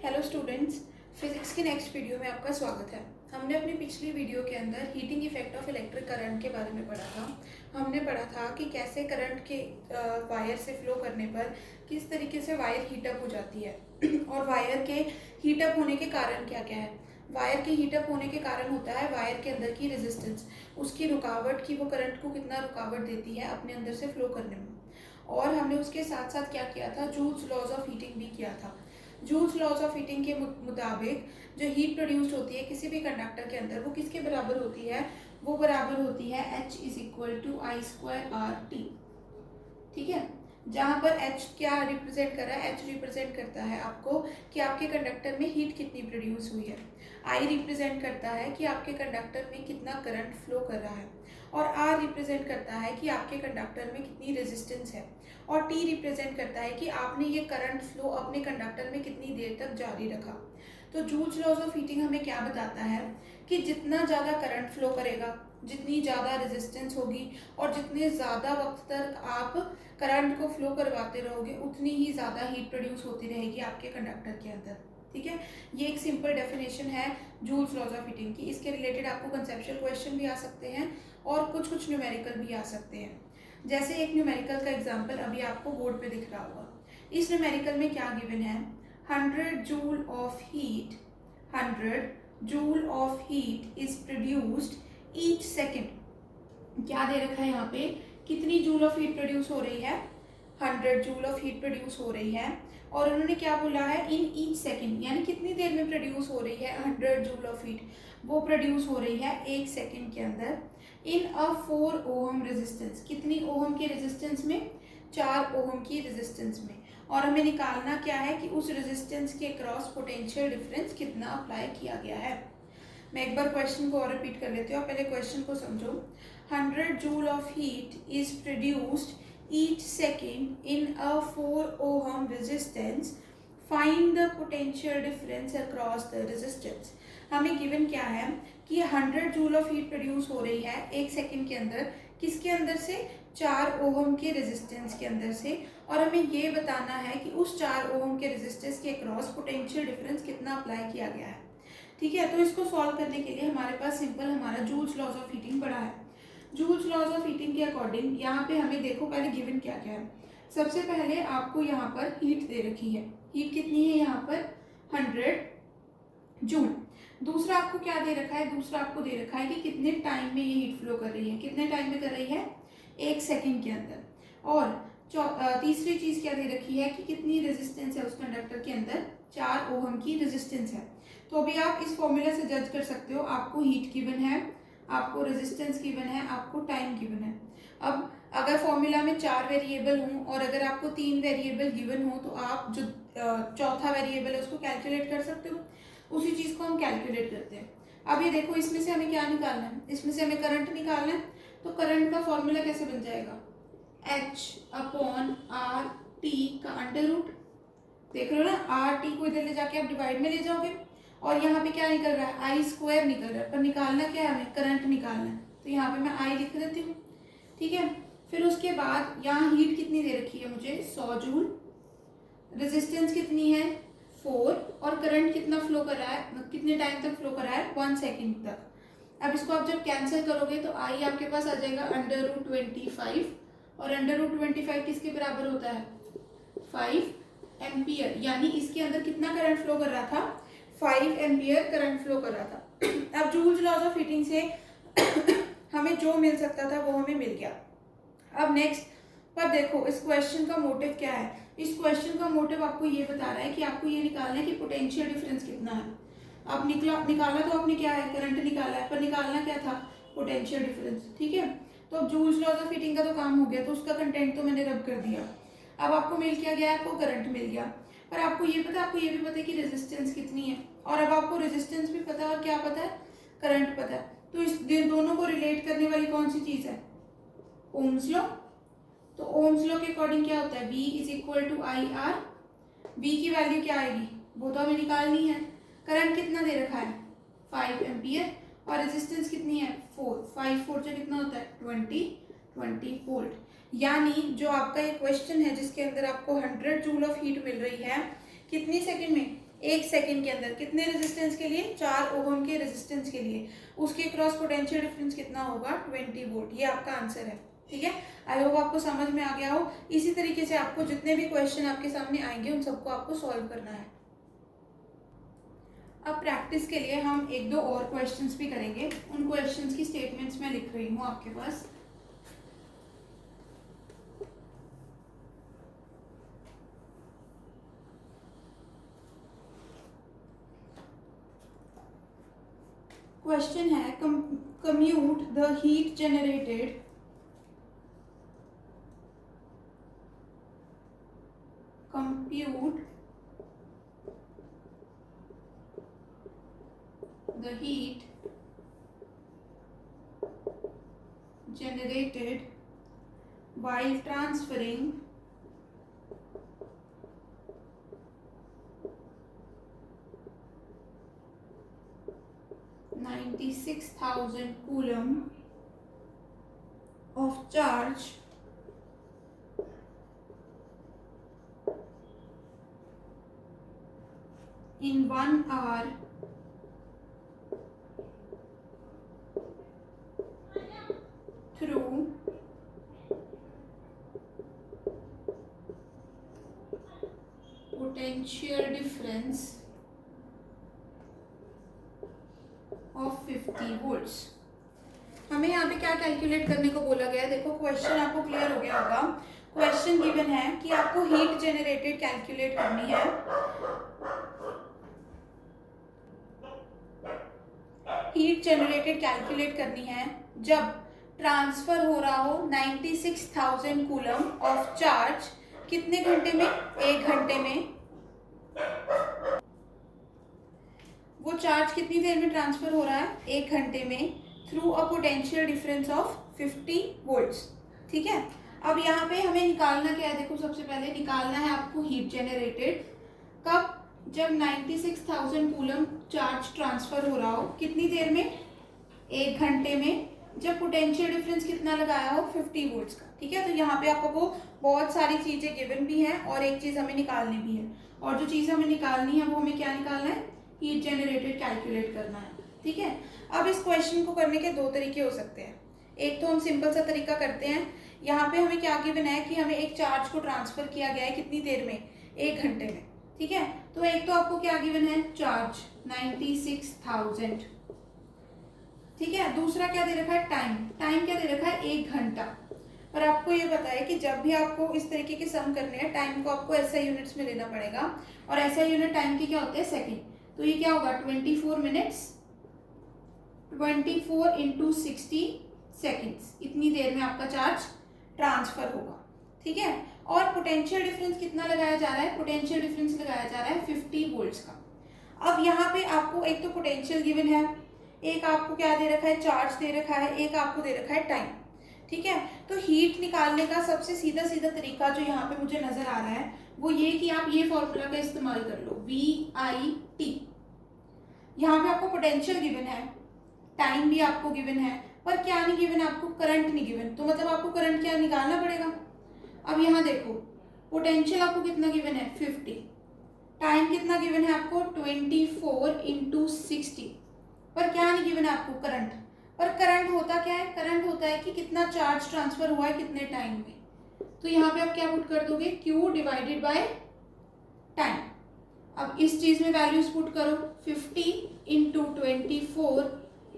Hello students, physics की next video में आपका स्वागत है। हमने अपनी पिछली वीडियो के अंदर heating effect of electric current के बारे में पढ़ा था। हमने पढ़ा था कि कैसे करंट के वायर से फ्लो करने पर किस तरीके से वायर हीटअप हो जाती है और वायर के हीटअप होने के कारण क्या क्या है। वायर के हीटअप होने के कारण होता है वायर के अंदर की रेजिस्टेंस, उसकी रुकावट की वो करंट को कितना रुकावट देती है अपने अंदर से फ्लो करने में। और हमने उसके साथ साथ क्या किया था, जूल्स लॉज ऑफ हीटिंग भी किया था। जूल्स लॉज ऑफ हीटिंग के मुताबिक जो हीट प्रोड्यूस्ड होती है किसी भी कंडक्टर के अंदर वो किसके बराबर होती है, वो बराबर होती है H is equal to I square R T. ठीक है, जहां पर H क्या रिप्रेजेंट कर रहा है, H रिप्रेजेंट करता है आपको कि आपके कंडक्टर में हीट कितनी प्रोड्यूस हुई है। I रिप्रेजेंट करता है कि आपके कंडक्टर में कितना करंट फ्लो कर रहा है, और R रिप्रेजेंट करता है कि आपके कंडक्टर में कितनी रेजिस्टेंस है, और T रिप्रेजेंट करता है कि आपने ये करंट फ्लो अपने कंडक्टर में कितनी देर तक जारी रखा। तो जूल्स लॉज ऑफ हीटिंग हमें क्या बताता है कि जितना ज़्यादा करंट फ्लो करेगा, जितनी ज़्यादा रेजिस्टेंस होगी, और जितने ज़्यादा वक्त तक आप करंट को फ्लो करवाते रहोगे, उतनी ही ज़्यादा हीट प्रोड्यूस होती रहेगी आपके कंडक्टर के अंदर। ठीक है, ये एक सिंपल डेफिनेशन है जूल्स लॉज ऑफ हीटिंग की। इसके रिलेटेड आपको कंसेप्चुअल क्वेश्चन भी आ सकते हैं और कुछ न्यूमेरिकल भी आ सकते हैं। जैसे एक न्यूमेरिकल का एग्जांपल अभी आपको बोर्ड पे दिख रहा होगा। इस न्यूमेरिकल में क्या गिवन है, 100 joule of heat, 100 joule of heat is produced each second. क्या दे रखा है यहाँ पे, कितनी जूल ऑफ हीट प्रोड्यूस हो रही है, 100 जूल ऑफ हीट प्रोड्यूस हो रही है। और उन्होंने क्या बोला है, इन ईच सेकेंड, यानी कितनी देर में प्रोड्यूस हो रही है 100 जूल ऑफ हीट, वो प्रोड्यूस हो रही है 1 सेकेंड के अंदर। इन अ 4 ओहम रेजिस्टेंस, कितनी ओहम की रेजिस्टेंस में, 4 ओहम की रेजिस्टेंस में। और हमें निकालना क्या है कि उस रेजिस्टेंस के क्रॉस पोटेंशियल डिफरेंस कितना अप्लाई किया गया है। मैं एक बार क्वेश्चन को और रिपीट कर लेती हूँ, पहले क्वेश्चन को समझो। 100 joule of heat is produced each second in a 4 ohm resistance. Find the potential difference across the resistance. हमें गिवन क्या है कि 100 जूल ऑफ हीट प्रोड्यूस हो रही है 1 सेकेंड के अंदर, किसके अंदर से, 4 ओहम के रेजिस्टेंस के अंदर से। और हमें ये बताना है कि उस 4 ओहम के रेजिस्टेंस के क्रॉस पोटेंशियल डिफरेंस कितना अप्लाई किया गया है। ठीक है, तो इसको सॉल्व करने के लिए हमारे पास सिंपल हमारा जूल्स लॉज ऑफ हीटिंग पड़ा है। जूल्स लॉज ऑफ हीटिंग के अकॉर्डिंग यहाँ पे हमें देखो पहले गिवन क्या क्या है। सबसे पहले आपको यहाँ पर हीट दे रखी है, हीट कितनी है यहाँ पर 100 जूल। दूसरा आपको क्या दे रखा है, दूसरा आपको दे रखा है कि कितने टाइम में ये हीट फ्लो कर रही है, कितने टाइम में कर रही है, 1 सेकेंड के अंदर। और तीसरी चीज क्या दे रखी है कि कितनी रेजिस्टेंस है उस कंडक्टर के अंदर, 4 ओहम की रेजिस्टेंस है। तो अभी आप इस फॉर्मूला से जज कर सकते हो, आपको हीट गिवन है, आपको रेजिस्टेंस गिवन है, आपको टाइम गिवन है। अब अगर फॉर्मूला में 4 वेरिएबल हों और अगर आपको 3 वेरिएबल गिवन हो, तो आप जो चौथा वेरिएबल है उसको कैलकुलेट कर सकते हो। उसी चीज़ को हम कैलकुलेट करते हैं। अब ये देखो, इसमें से हमें क्या निकालना है, इसमें से हमें करंट निकालना है। तो करंट का फॉर्मूला कैसे बन जाएगा, H/RT का अंडर रूट। देख रहे हो ना, RT को इधर ले जाके आप डिवाइड में ले जाओगे, और यहाँ पे क्या निकल रहा है, आई स्क्वायर निकल रहा है, पर निकालना क्या है, हमें करंट निकालना है। तो यहाँ पे मैं आई लिख देती हूँ। ठीक है, फिर उसके बाद यहाँ हीट कितनी दे रखी है मुझे, 100 जूल, रेजिस्टेंस कितनी है 4, और करंट कितना फ्लो कर रहा है, कितने टाइम तक फ्लो कर रहा है, 1 सेकेंड तक। अब इसको आप जब कैंसिल करोगे तो आई आपके पास आ जाएगा √25, और √25 किसके बराबर होता है, 5 एम्पियर। यानी इसके अंदर कितना करंट फ्लो कर रहा था, 5 एम्पियर करंट फ्लो कर रहा था। अब जूल्स लॉज ऑफ हीटिंग से हमें जो मिल सकता था वो हमें मिल गया। अब नेक्स्ट पर देखो, इस क्वेश्चन का मोटिव क्या है, इस क्वेश्चन का मोटिव आपको ये बता रहा है कि आपको ये निकालना है कि पोटेंशियल डिफरेंस कितना है। अब निकाला तो आपने क्या है, करंट निकाला है, पर निकालना क्या था, पोटेंशियल डिफरेंस। ठीक है, तो अब जूल्स लॉज ऑफ हीटिंग का तो काम हो गया, तो उसका कंटेंट तो मैंने रब कर दिया। अब आपको मिल क्या गया, आपको करंट मिल गया, पर आपको ये पता, आपको ये भी पता है कि रेजिस्टेंस कितनी है। और अब आपको रेजिस्टेंस भी पता है और क्या पता है, करंट पता है। तो इस दोनों को रिलेट करने वाली कौन सी चीज है, ओम्स लॉ। तो ओम्स लॉ के अकॉर्डिंग क्या होता है, V is equal to I R. V की वैल्यू क्या आएगी, वो तो हमें निकालनी है। करंट कितना दे रखा है, 5 एम्पियर, और रेजिस्टेंस कितनी है 4, 5 4 से कितना होता है 20 वोल्ट। यानी जो आपका ये क्वेश्चन है जिसके अंदर आपको 100 जूल ऑफ हीट मिल रही है, कितनी सेकंड में, 1 सेकेंड के अंदर कितने रेजिस्टेंस के लिए, 4 ओहम के रेजिस्टेंस के लिए, उसके क्रॉस पोटेंशियल डिफरेंस कितना होगा, 20 वोल्ट। ये आपका आंसर है। ठीक है, आई होप आपको समझ में आ गया हो। इसी तरीके से आपको जितने भी क्वेश्चन आपके सामने आएंगे उन सबको आपको सॉल्व करना है। अब प्रैक्टिस के लिए हम 1-2 और क्वेश्चंस भी करेंगे। उन क्वेश्चंस की स्टेटमेंट्स मैं लिख रही हूँ आपके पास। क्वेश्चन है compute the heat generated while transferring 96,000 coulomb of charge in 1 hour through potential difference of 50 volts। हमें यहाँ पे क्या कैलकुलेट करने को बोला गया है, देखो क्वेश्चन आपको क्लियर हो गया होगा। क्वेश्चन गिवन है कि आपको हीट जनरेटेड कैलकुलेट करनी है। हीट जनरेटेड कैलकुलेट करनी है जब ट्रांसफर हो रहा हो 96,000 कूलम ऑफ चार्ज कितने घंटे में, 1 घंटे में। वो चार्ज कितनी देर में ट्रांसफर हो रहा है, 1 घंटे में, through a potential difference of 50 volts. ठीक है, अब यहाँ पे हमें निकालना क्या है, देखो सबसे पहले निकालना है आपको हीट जनरेटेड कब, जब 96,000 कूलम चार्ज ट्रांसफर हो रहा हो, कितनी देर में, 1 घंटे में, जब पोटेंशियल डिफरेंस कितना लगाया हो, 50 वोल्ट्स का। ठीक है, तो यहाँ पे आपको बहुत सारी चीजें गिवन भी हैं और एक चीज हमें निकालनी भी है, और जो चीज हमें निकालनी है वो हमें क्या निकालना है, हीट जनरेटेड कैलकुलेट करना है। ठीक है, अब इस क्वेश्चन को करने के 2 तरीके हो सकते हैं। एक तो हम सिंपल सा तरीका करते हैं, यहाँ पे हमें क्या गिवन है कि हमें एक चार्ज को ट्रांसफर किया गया है कितनी देर में, 1 घंटे में। ठीक है, तो एक तो आपको क्या गिवन है, चार्ज 96,000। ठीक है, दूसरा क्या दे रखा है, टाइम क्या दे रखा है, 1 घंटा। पर आपको ये पता है कि जब भी आपको इस तरीके के सम करने हैं, टाइम को आपको SI यूनिट्स में लेना पड़ेगा, और SI यूनिट टाइम की क्या होते हैं, सेकेंड। तो ये क्या होगा, 24 मिनट्स, 24 इंटू 60 सेकेंड्स, इतनी देर में आपका चार्ज ट्रांसफर होगा। ठीक है, और पोटेंशियल डिफरेंस कितना लगाया जा रहा है, पोटेंशियल डिफरेंस लगाया जा रहा है 50 वोल्ट्स का। अब यहाँ पे आपको एक तो पोटेंशियल गिवन है, एक आपको क्या दे रखा है, चार्ज दे रखा है, एक आपको दे रखा है टाइम। ठीक है, तो हीट निकालने का सबसे सीधा तरीका जो यहाँ पे मुझे नजर आ रहा है वो ये कि आप ये फॉर्मूला का इस्तेमाल कर लो, VIT। यहाँ पे आपको पोटेंशियल गिवन है, टाइम भी आपको गिवन है, पर क्या नहीं गिवन, आपको करंट नहीं गिवन। तो मतलब आपको करंट क्या निकालना पड़ेगा। अब यहाँ देखो, पोटेंशियल आपको कितना गिवन है, 50, टाइम कितना गिवन है आपको, 24 इंटू 60, पर क्या नहीं गिवन है आपको, करंट। पर करंट होता क्या है, करंट होता है कि कितना चार्ज ट्रांसफर हुआ है कितने टाइम में। तो यहाँ पे आप क्या पुट कर दोगे, Q डिवाइडेड बाय टाइम। अब इस चीज में वैल्यूज पुट करो, 50 into 24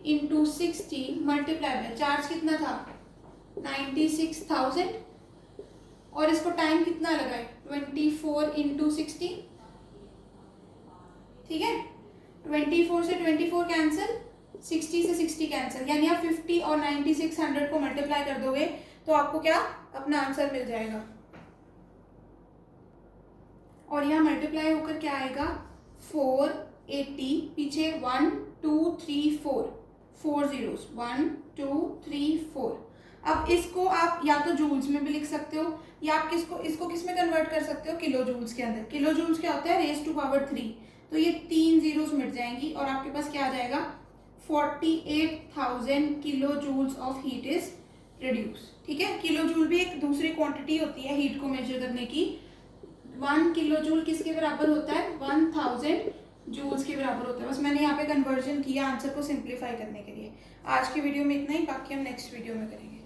into 60 multiply by charge कितना था, 96,000, और इसको टाइम कितना लगाए, 24 इंटू 60। ठीक है, 24 से 24 कैंसिल, 60 से 60 कैंसिल, यानी आप 50 और 9600 को मल्टीप्लाई कर दोगे तो आपको क्या, अपना आंसर मिल जाएगा। और यहाँ मल्टीप्लाई होकर क्या आएगा, 480, पीछे 1 2 3 4 zeros, 1 2 3 4। अब इसको आप या तो जूल्स में भी लिख सकते हो, या आप इसको किस में कन्वर्ट कर सकते हो, किलो जूल्स के अंदर। किलो जूल्स क्या होता है, रेज टू पावर 3। तो ये 3 जीरोस मिट जाएंगी और आपके पास क्या आ जाएगा, 48,000 kilo joules of heat is produce. ठीक है, किलो जूल भी एक दूसरी क्वांटिटी होती है हीट को मेजर करने की, 1 किलो जूल किसके बराबर होता है? 1000 जूल्स के बराबर होता है। बस मैंने यहाँ पे कन्वर्जन किया आंसर को सिंप्लीफाई करने के लिए। आज की वीडियो में इतना ही, बाकी हम नेक्स्ट वीडियो में करेंगे।